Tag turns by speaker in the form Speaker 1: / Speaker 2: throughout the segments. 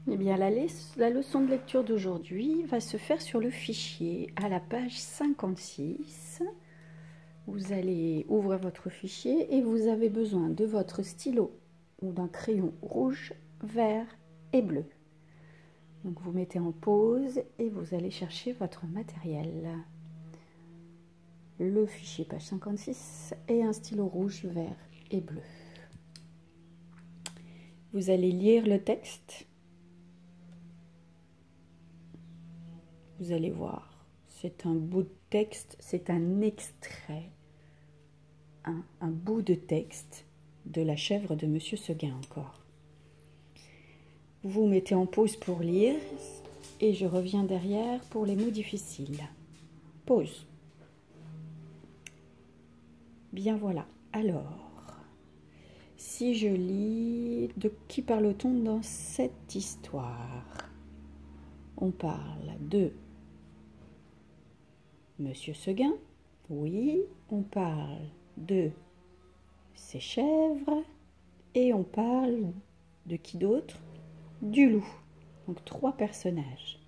Speaker 1: Eh bien, la leçon de lecture d'aujourd'hui va se faire sur le fichier à la page 56. Vous allez ouvrir votre fichier et vous avez besoin de votre stylo ou d'un crayon rouge, vert et bleu. Donc vous mettez en pause et vous allez chercher votre matériel. Le fichier page 56 et un stylo rouge, vert et bleu. Vous allez lire le texte. Vous allez voir, c'est un bout de texte, c'est un extrait, un bout de texte de La chèvre de Monsieur Seguin encore. Vous mettez en pause pour lire et je reviens derrière pour les mots difficiles. Pause. Bien voilà. Alors, si je lis, de qui parle-t-on dans cette histoire? On parle de Monsieur Seguin, oui, on parle de ses chèvres et on parle de qui d'autre? Du loup. Donc 3 personnages.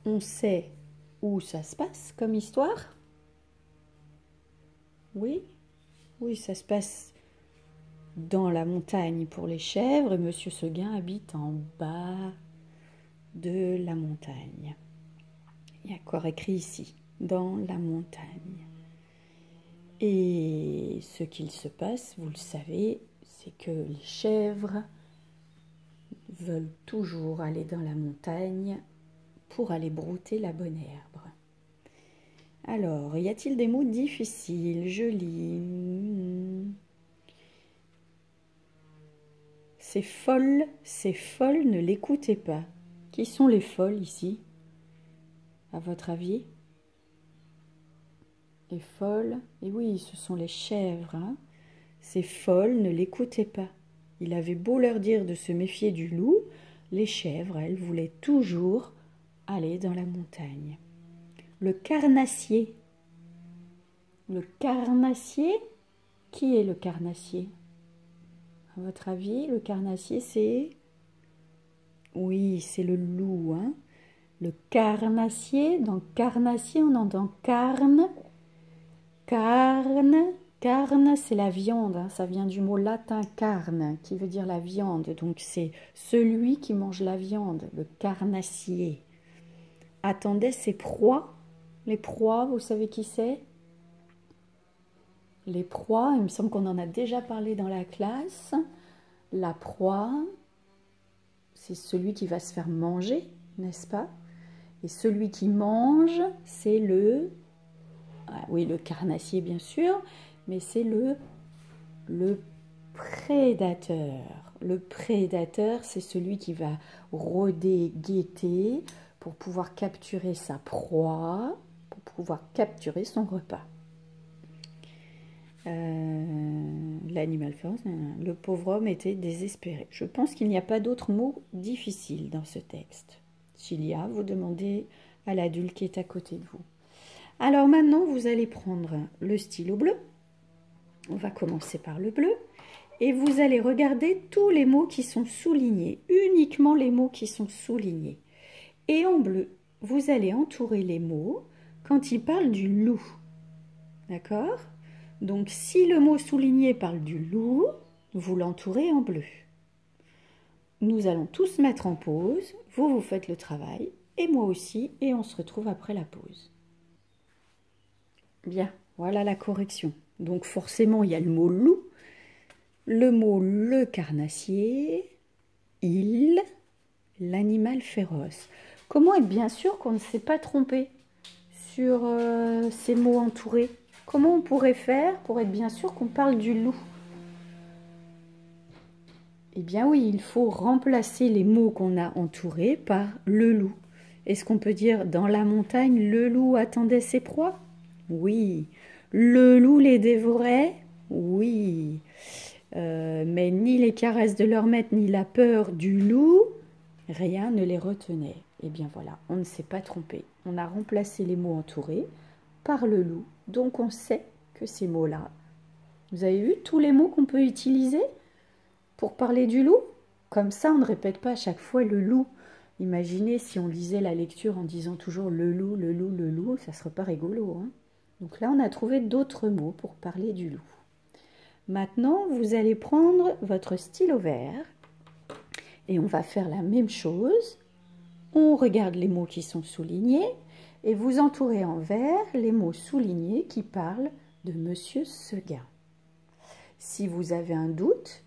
Speaker 1: On sait où ça se passe comme histoire? Oui, oui, ça se passe dans la montagne pour les chèvres et Monsieur Seguin habite en bas de la montagne. Il y a encore écrit ici, dans la montagne. Et ce qu'il se passe, vous le savez, c'est que les chèvres veulent toujours aller dans la montagne pour aller brouter la bonne herbe. Alors, y a-t-il des mots difficiles? Je lis. Ces folles, ne l'écoutez pas. Qui sont les folles ici, à votre avis? Les folles, et oui, ce sont les chèvres. Hein. Ces folles, ne l'écoutez pas. Il avait beau leur dire de se méfier du loup, les chèvres, elles, voulaient toujours aller dans la montagne. Le carnassier. Le carnassier, qui est le carnassier? À votre avis, le carnassier, c'est... Oui, c'est le loup. Hein. Le carnassier, dans carnassier, on entend carne. Carne, carne, c'est la viande. Hein. Ça vient du mot latin carne, qui veut dire la viande. Donc c'est celui qui mange la viande, le carnassier. Attendait ses proies. Les proies, vous savez qui c'est? Les proies, il me semble qu'on en a déjà parlé dans la classe. La proie, c'est celui qui va se faire manger, n'est-ce pas? Et celui qui mange, c'est le... Ah, oui, le carnassier, bien sûr, mais c'est le prédateur. Le prédateur, c'est celui qui va rôder, guetter, pour pouvoir capturer sa proie, pour pouvoir capturer son repas. L'animal féroce, le pauvre homme était désespéré. Je pense qu'il n'y a pas d'autres mots difficiles dans ce texte. S'il y a, vous demandez à l'adulte qui est à côté de vous. Alors maintenant, vous allez prendre le stylo bleu. On va commencer par le bleu. Et vous allez regarder tous les mots qui sont soulignés, uniquement les mots qui sont soulignés. Et en bleu, vous allez entourer les mots quand ils parlent du loup. D'accord ? Donc, si le mot souligné parle du loup, vous l'entourez en bleu. Nous allons tous mettre en pause. Vous faites le travail et moi aussi. Et on se retrouve après la pause. Bien, voilà la correction. Donc, forcément, il y a le mot loup, le mot le carnassier, il, l'animal féroce. Comment être bien sûr qu'on ne s'est pas trompé sur ces mots entourés? Comment on pourrait faire pour être bien sûr qu'on parle du loup? Eh bien oui, il faut remplacer les mots qu'on a entourés par le loup. Est-ce qu'on peut dire dans la montagne, le loup attendait ses proies? Oui. Le loup les dévorait? Oui. Mais ni les caresses de leur maître, ni la peur du loup, rien ne les retenait. Eh bien voilà, on ne s'est pas trompé. On a remplacé les mots entourés par le loup. Donc on sait que ces mots-là, vous avez vu tous les mots qu'on peut utiliser pour parler du loup? comme ça, on ne répète pas à chaque fois le loup. Imaginez si on lisait la lecture en disant toujours le loup, le loup, le loup, ça ne serait pas rigolo, hein. Donc là, on a trouvé d'autres mots pour parler du loup. Maintenant, vous allez prendre votre stylo vert et on va faire la même chose. On regarde les mots qui sont soulignés et vous entourez en vert les mots soulignés qui parlent de Monsieur Seguin. Si vous avez un doute,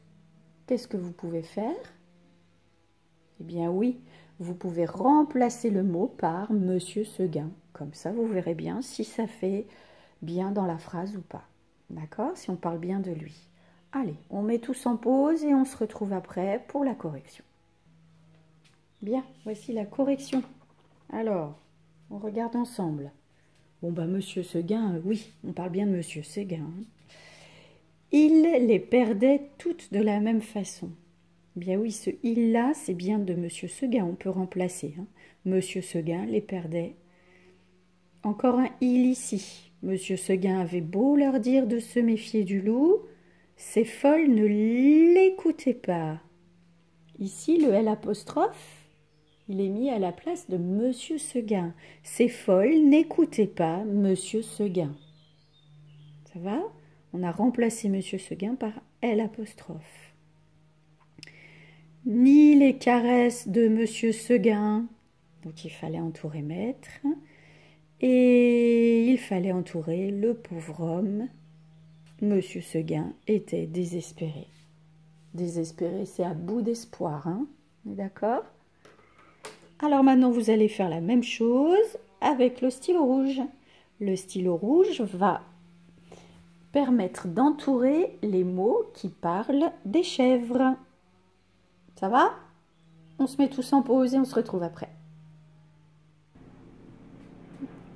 Speaker 1: qu'est-ce que vous pouvez faire? Eh bien oui, vous pouvez remplacer le mot par Monsieur Seguin. Comme ça, vous verrez bien si ça fait bien dans la phrase ou pas. D'accord? Si on parle bien de lui. Allez, on met tous en pause et on se retrouve après pour la correction. Bien, voici la correction. Alors, on regarde ensemble. Bon, bah, Monsieur Seguin, oui, on parle bien de Monsieur Seguin. Hein. Il les perdait toutes de la même façon. Bien oui, ce « il-là », c'est bien de Monsieur Seguin, on peut remplacer. Hein. Monsieur Seguin les perdait. Encore un « il » ici. Monsieur Seguin avait beau leur dire de se méfier du loup, ces folles ne l'écoutaient pas. Ici, le L', il est mis à la place de Monsieur Seguin. Ces folles n'écoutaient pas Monsieur Seguin. Ça va? On a remplacé Monsieur Seguin par L'. Ni les caresses de Monsieur Seguin. Donc il fallait entourer maître. Et il fallait entourer le pauvre homme. Monsieur Seguin était désespéré. Désespéré, c'est à bout d'espoir, hein? On est d'accord? Alors maintenant, vous allez faire la même chose avec le stylo rouge. Le stylo rouge va permettre d'entourer les mots qui parlent des chèvres. Ça va? On se met tous en pause et on se retrouve après.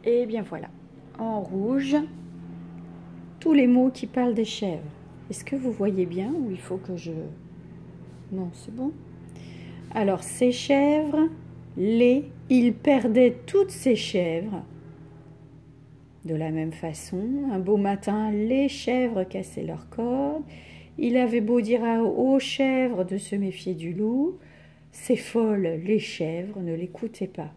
Speaker 1: Et bien voilà, en rouge, tous les mots qui parlent des chèvres. Est-ce que vous voyez bien ou il faut que je... Non, c'est bon. Alors, ces chèvres, il perdait toutes ses chèvres. De la même façon, un beau matin, les chèvres cassaient leurs cordes. Il avait beau dire aux chèvres de se méfier du loup, ces folles, les chèvres, ne l'écoutaient pas.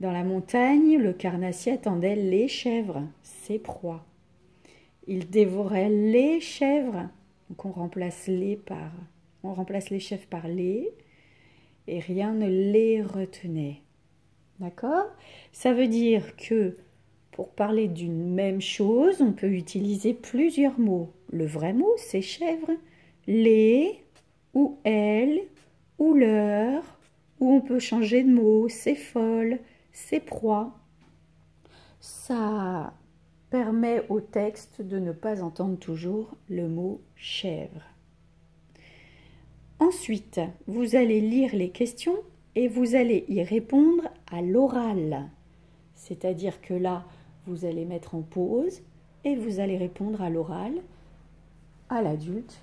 Speaker 1: Dans la montagne, le carnassier attendait les chèvres, ses proies. Il dévorait les chèvres. Donc on remplace les chèvres par les, et rien ne les retenait. D'accord? Ça veut dire que pour parler d'une même chose, on peut utiliser plusieurs mots. Le vrai mot, c'est chèvre, les, ou elles, ou leur, ou on peut changer de mot, c'est folle, c'est proie. Ça permet au texte de ne pas entendre toujours le mot chèvre. Ensuite, vous allez lire les questions et vous allez y répondre à l'oral. C'est-à-dire que là, vous allez mettre en pause et vous allez répondre à l'oral, à l'adulte,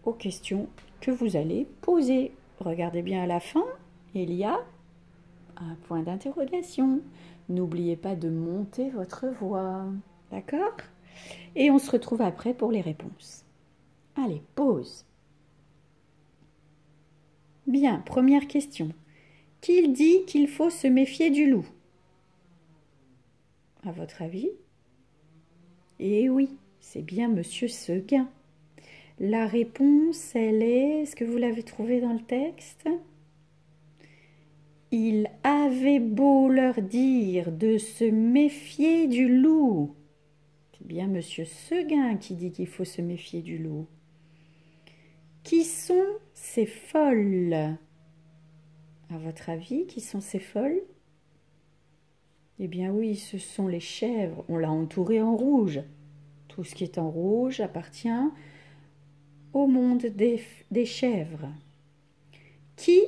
Speaker 1: aux questions que vous allez poser. Regardez bien à la fin, il y a un point d'interrogation. N'oubliez pas de monter votre voix. D'accord? Et on se retrouve après pour les réponses. Allez, pause. Bien, première question. Qui dit qu'il faut se méfier du loup? À votre avis? Eh oui, c'est bien Monsieur Seguin. La réponse, elle est... Est-ce que vous l'avez trouvée dans le texte? Il avait beau leur dire de se méfier du loup. C'est bien Monsieur Seguin qui dit qu'il faut se méfier du loup. Qui sont ces folles? À votre avis, qui sont ces folles? Eh bien oui, ce sont les chèvres. On l'a entouré en rouge. Tout ce qui est en rouge appartient au monde des chèvres. Qui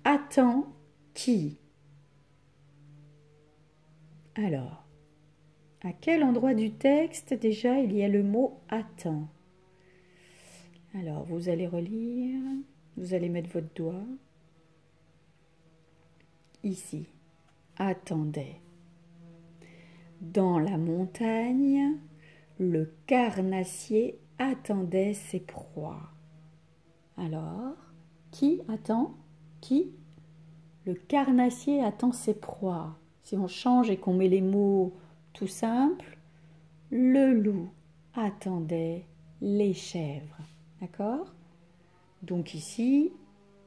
Speaker 1: attend qui? Alors, à quel endroit du texte déjà il y a le mot attend? Alors, vous allez relire, vous allez mettre votre doigt ici. Attendait. Dans la montagne, le carnassier attendait ses proies. Alors, Qui attend? Qui? Le carnassier attend ses proies. Si on change et qu'on met les mots tout simples, le loup attendait les chèvres. D'accord? Donc ici,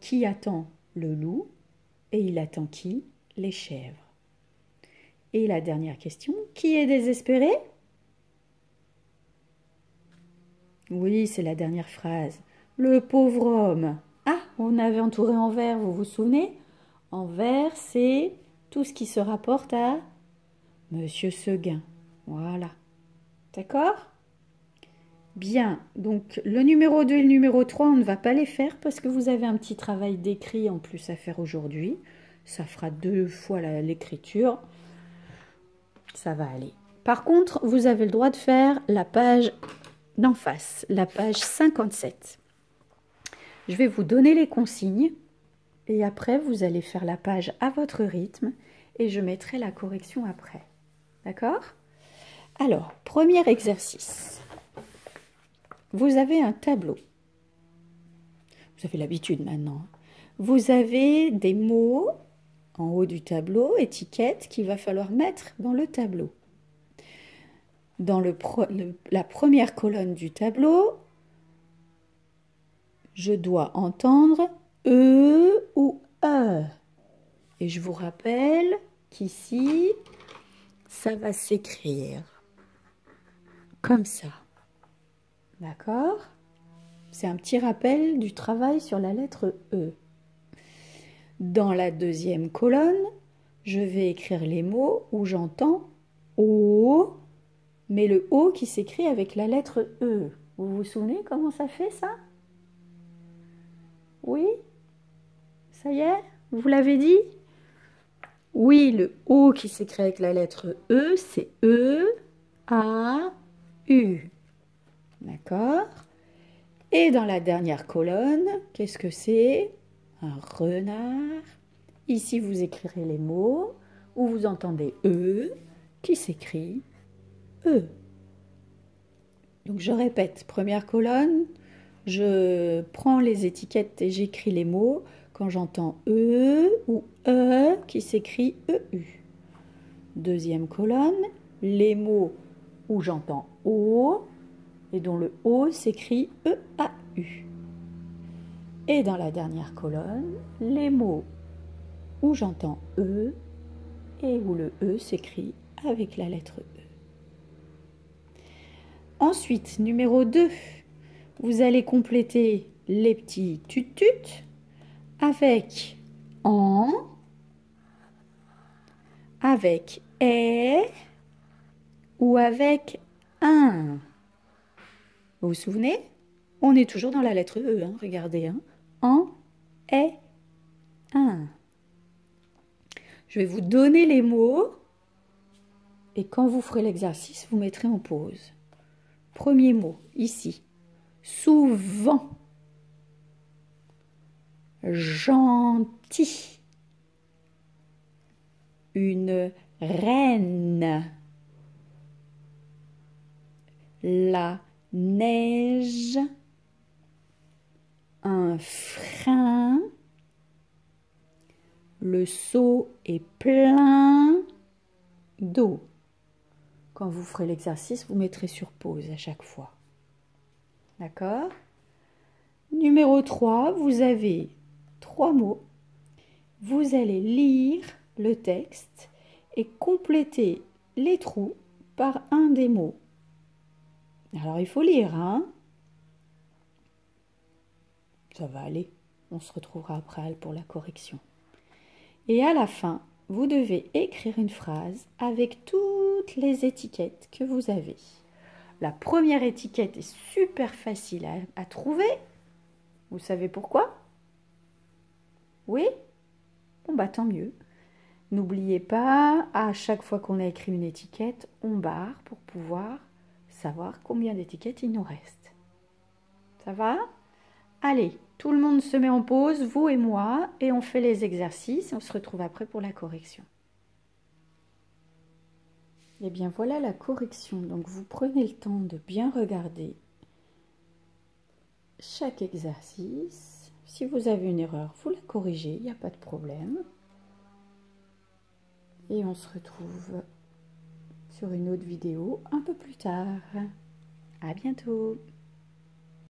Speaker 1: qui attend? Le loup. Et il attend qui? Les chèvres. Et la dernière question, qui est désespéré? Oui, c'est la dernière phrase. Le pauvre homme. Ah, on avait entouré en vert, vous vous souvenez? En vert, c'est tout ce qui se rapporte à Monsieur Seguin. Voilà. D'accord? Bien. Donc, le numéro 2 et le numéro 3, on ne va pas les faire parce que vous avez un petit travail d'écrit en plus à faire aujourd'hui. Ça fera 2 fois l'écriture. Ça va aller. Par contre, vous avez le droit de faire la page d'en face, la page 57. Je vais vous donner les consignes et après, vous allez faire la page à votre rythme et je mettrai la correction après. D'accord? Alors, premier exercice. Vous avez un tableau. Vous avez l'habitude maintenant. Vous avez des mots en haut du tableau, étiquettes, qu'il va falloir mettre dans le tableau. Dans la première colonne du tableau, je dois entendre E ou E. Et je vous rappelle qu'ici, ça va s'écrire comme ça. D'accord? C'est un petit rappel du travail sur la lettre E. Dans la deuxième colonne, je vais écrire les mots où j'entends O, mais le O qui s'écrit avec la lettre E. Vous vous souvenez comment ça fait ça? Oui? Ça y est? Vous l'avez dit? Oui, le O qui s'écrit avec la lettre E, c'est E, A, U. D'accord? Et dans la dernière colonne, qu'est-ce que c'est? Un renard. Ici, vous écrirez les mots où vous entendez E qui s'écrit E. Donc, je répète, première colonne, je prends les étiquettes et j'écris les mots quand j'entends E ou E qui s'écrit EU. Deuxième colonne, les mots où j'entends O et dont le O s'écrit EAU. Et dans la dernière colonne, les mots où j'entends E et où le E s'écrit avec la lettre E. Ensuite, numéro 2, vous allez compléter les petits tut-tut avec en, avec est ou avec un. Vous vous souvenez? On est toujours dans la lettre E, hein, regardez. Hein. En, est, un. Je vais vous donner les mots et quand vous ferez l'exercice, vous mettrez en pause. Premier mot, ici. Souvent. Gentil. Une reine. La neige. Un frein. Le seau est plein d'eau. Quand vous ferez l'exercice, vous mettrez sur pause à chaque fois. D'accord? Numéro 3, vous avez 3 mots. Vous allez lire le texte et compléter les trous par un des mots. Alors, il faut lire, hein? Ça va aller. On se retrouvera après pour la correction. Et à la fin, vous devez écrire une phrase avec toutes les étiquettes que vous avez. La première étiquette est super facile à trouver. Vous savez pourquoi? Oui? Bon, bah tant mieux. N'oubliez pas, à chaque fois qu'on a écrit une étiquette, on barre pour pouvoir savoir combien d'étiquettes il nous reste. Ça va? Allez, tout le monde se met en pause, vous et moi, et on fait les exercices et on se retrouve après pour la correction. Et bien voilà la correction. Donc vous prenez le temps de bien regarder chaque exercice, Si vous avez une erreur, vous la corrigez, il n'y a pas de problème. Et on se retrouve sur une autre vidéo un peu plus tard. À bientôt!